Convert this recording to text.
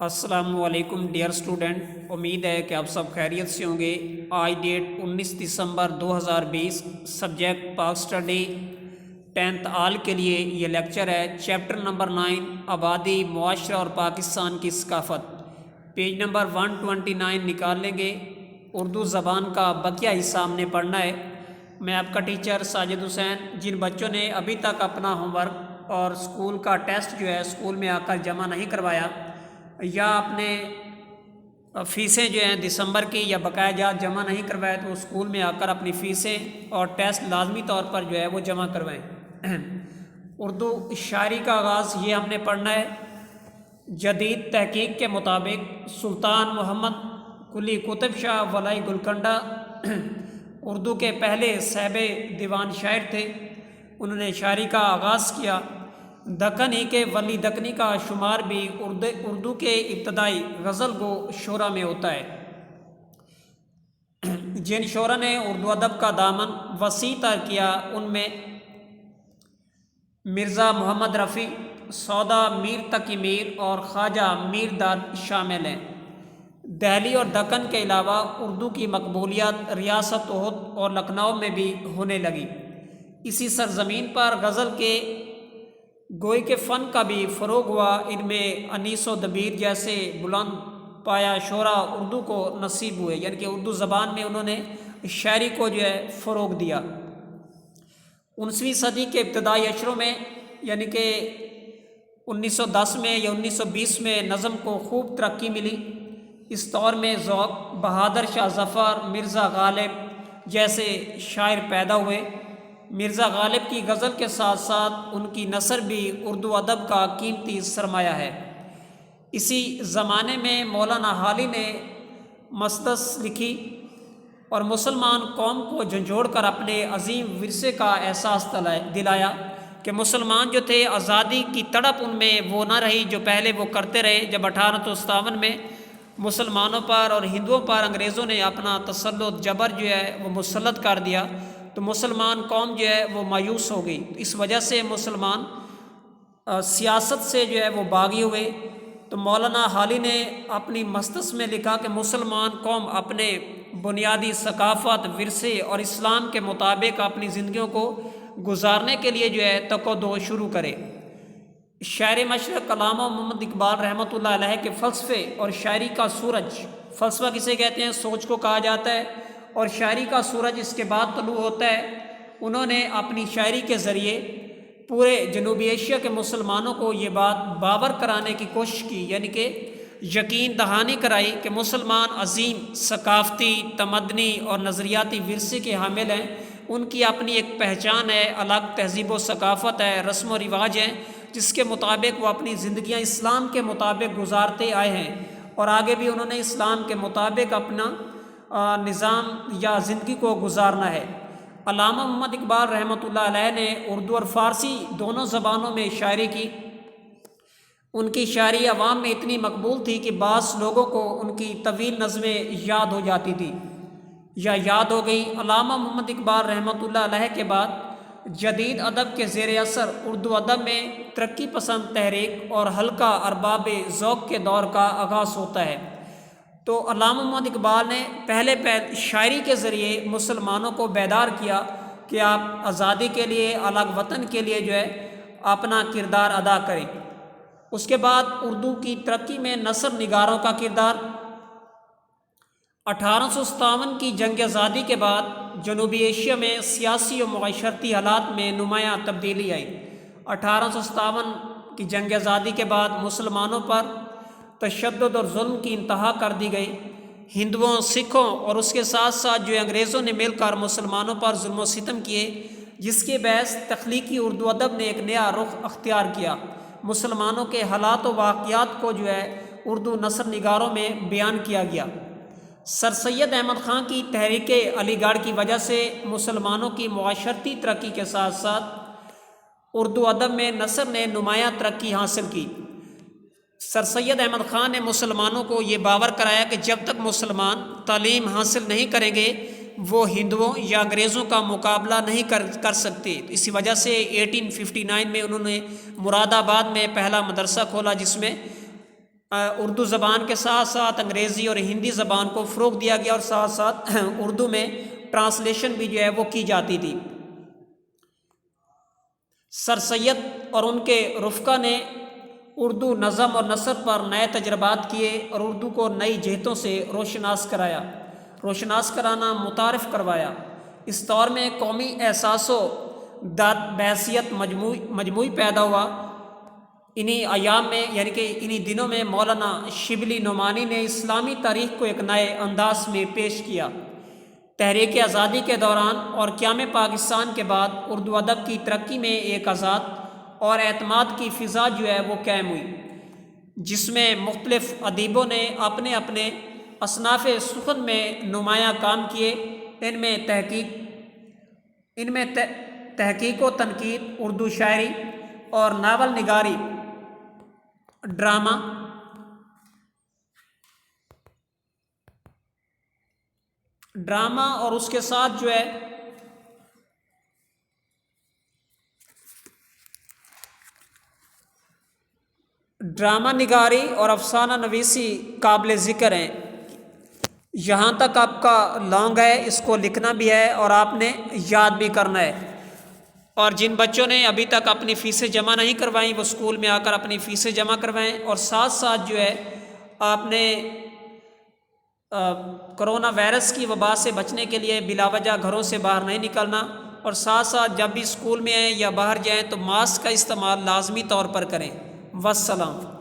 السلام علیکم dear student, امید ہے کہ آپ سب خیریت سے ہوں گے۔ آج ڈیٹ 19 دسمبر 2020، سبجیکٹ پاک اسٹڈی 10th آل کے لیے یہ لیکچر ہے۔ چیپٹر نمبر 9، آبادی، معاشرہ اور پاکستان کی ثقافت، پیج نمبر 129 نکال لیں گے۔ اردو زبان کا بقیہ حصہ ہم نے پڑھنا ہے۔ میں آپ کا ٹیچر ساجد حسین۔ جن بچوں نے ابھی تک اپنا ہوم ورک اور اسکول کا ٹیسٹ جو ہے اسکول میں آ کر جمع نہیں کروایا، یا اپنے فیسیں جو ہیں دسمبر کی یا بقایا جات جمع نہیں کروائے، تو اسکول میں آ کر اپنی فیسیں اور ٹیسٹ لازمی طور پر جو ہے وہ جمع کروائیں۔ اردو شاعری کا آغاز یہ ہم نے پڑھنا ہے۔ جدید تحقیق کے مطابق سلطان محمد قلی قطب شاہ ولائی گولکنڈہ اردو کے پہلے صاحب دیوان شاعر تھے۔ انہوں نے شاعری کا آغاز کیا۔ دکن ہی کے ولی دکنی کا شمار بھی اردو کے ابتدائی غزل گو شعراء میں ہوتا ہے۔ جن شعراء نے اردو ادب کا دامن وسیع تر کیا، ان میں مرزا محمد رفیع، سودا میر تقی میر اور خواجہ میر داد شامل ہیں۔ دہلی اور دکن کے علاوہ اردو کی مقبولیت ریاست احد اور لکھنؤ میں بھی ہونے لگی۔ اسی سرزمین پر غزل کے گوئی کے فن کا بھی فروغ ہوا۔ ان میں انیس و دبیر جیسے بلند پایا شعراء اردو کو نصیب ہوئے، یعنی کہ اردو زبان میں انہوں نے شاعری کو جو ہے فروغ دیا۔ 19ویں صدی کے ابتدائی اشروں میں، یعنی کہ 1910 میں یا 1920 میں نظم کو خوب ترقی ملی۔ اس دور میں ذوق بہادر شاہ ظفر، مرزا غالب جیسے شاعر پیدا ہوئے۔ مرزا غالب کی غزل کے ساتھ ساتھ ان کی نثر بھی اردو ادب کا قیمتی سرمایہ ہے۔ اسی زمانے میں مولانا حالی نے مسدس لکھی اور مسلمان قوم کو جھنجھوڑ کر اپنے عظیم ورثے کا احساس دلایا کہ مسلمان جو تھے آزادی کی تڑپ ان میں وہ نہ رہی جو پہلے وہ کرتے رہے۔ جب 1857 میں مسلمانوں پر اور ہندوؤں پر انگریزوں نے اپنا تسلط جبر جو ہے وہ مسلط کر دیا، تو مسلمان قوم جو ہے وہ مایوس ہو گئی۔ اس وجہ سے مسلمان سیاست سے جو ہے وہ باغی ہوئے۔ تو مولانا حالی نے اپنی مسدس میں لکھا کہ مسلمان قوم اپنے بنیادی ثقافت، ورثے اور اسلام کے مطابق اپنی زندگیوں کو گزارنے کے لیے جو ہے تک و دو شروع کرے۔ شاعر مشرق علامہ محمد اقبال رحمۃ اللہ علیہ کے فلسفے اور شاعری کا سورج، فلسفہ کسے کہتے ہیں؟ سوچ کو کہا جاتا ہے، اور شاعری کا سورج اس کے بعد طلوع ہوتا ہے۔ انہوں نے اپنی شاعری کے ذریعے پورے جنوبی ایشیا کے مسلمانوں کو یہ بات باور کرانے کی کوشش کی، یعنی کہ یقین دہانی کرائی کہ مسلمان عظیم ثقافتی، تمدنی اور نظریاتی ورثے کے حامل ہیں۔ ان کی اپنی ایک پہچان ہے، الگ تہذیب و ثقافت ہے، رسم و رواج ہیں، جس کے مطابق وہ اپنی زندگیاں اسلام کے مطابق گزارتے آئے ہیں، اور آگے بھی انہوں نے اسلام کے مطابق اپنا نظام یا زندگی کو گزارنا ہے۔ علامہ محمد اقبال رحمۃ اللہ علیہ نے اردو اور فارسی دونوں زبانوں میں شاعری کی۔ ان کی شاعری عوام میں اتنی مقبول تھی کہ بعض لوگوں کو ان کی طویل نظمیں یاد ہو جاتی تھی یا یاد ہو گئی۔ علامہ محمد اقبال رحمۃ اللہ علیہ کے بعد جدید ادب کے زیر اثر اردو ادب میں ترقی پسند تحریک اور ہلکا ارباب ذوق کے دور کا آغاز ہوتا ہے۔ تو علامہ محمد اقبال نے پہلے شاعری کے ذریعے مسلمانوں کو بیدار کیا کہ آپ آزادی کے لیے، الگ وطن کے لیے جو ہے اپنا کردار ادا کریں۔ اس کے بعد اردو کی ترقی میں نثر نگاروں کا کردار۔ 1857 کی جنگ آزادی کے بعد جنوبی ایشیا میں سیاسی و معاشرتی حالات میں نمایاں تبدیلی آئی۔ 1857 کی جنگ آزادی کے بعد مسلمانوں پر تشدد اور ظلم کی انتہا کر دی گئی۔ ہندوؤں، سکھوں اور اس کے ساتھ ساتھ جو انگریزوں نے مل کر مسلمانوں پر ظلم و ستم کیے، جس کے باعث تخلیقی اردو ادب نے ایک نیا رخ اختیار کیا۔ مسلمانوں کے حالات و واقعات کو جو ہے اردو نثر نگاروں میں بیان کیا گیا۔ سر سید احمد خان کی تحریک علی گڑھ کی وجہ سے مسلمانوں کی معاشرتی ترقی کے ساتھ ساتھ اردو ادب میں نثر نے نمایاں ترقی حاصل کی۔ سر سید احمد خان نے مسلمانوں کو یہ باور کرایا کہ جب تک مسلمان تعلیم حاصل نہیں کریں گے، وہ ہندوؤں یا انگریزوں کا مقابلہ نہیں کر سکتے۔ اسی وجہ سے 1859 میں انہوں نے مراد آباد میں پہلا مدرسہ کھولا، جس میں اردو زبان کے ساتھ ساتھ انگریزی اور ہندی زبان کو فروغ دیا گیا، اور ساتھ ساتھ اردو میں ٹرانسلیشن بھی جو ہے وہ کی جاتی تھی۔ سر سید اور ان کے رفقا نے اردو نظم اور نثر پر نئے تجربات کیے اور اردو کو نئی جہتوں سے روشناس کرانا متعارف کروایا۔ اس دور میں قومی احساس و بحثیت مجموعی پیدا ہوا۔ انہی ایام میں یعنی کہ انہی دنوں میں مولانا شبلی نعمانی نے اسلامی تاریخ کو ایک نئے انداز میں پیش کیا۔ تحریک آزادی کے دوران اور قیام پاکستان کے بعد اردو ادب کی ترقی میں ایک آزاد اور اعتماد کی فضا جو ہے وہ قائم ہوئی، جس میں مختلف ادیبوں نے اپنے اپنے اصناف سخن میں نمایاں کام کیے۔ ان میں تحقیق و تنقید، اردو شاعری اور ناول نگاری، ڈرامہ اور اس کے ساتھ جو ہے ڈرامہ نگاری اور افسانہ نویسی قابل ذکر ہیں۔ یہاں تک آپ کا لانگ ہے، اس کو لکھنا بھی ہے اور آپ نے یاد بھی کرنا ہے۔ اور جن بچوں نے ابھی تک اپنی فیسیں جمع نہیں کروائیں وہ اسکول میں آ کر اپنی فیسیں جمع کروائیں، اور ساتھ ساتھ جو ہے آپ نے کرونا وائرس کی وبا سے بچنے کے لیے بلا وجہ گھروں سے باہر نہیں نکلنا، اور ساتھ ساتھ جب بھی اسکول میں آئیں یا باہر جائیں تو ماسک کا استعمال لازمی طور پر کریں۔ والسلام۔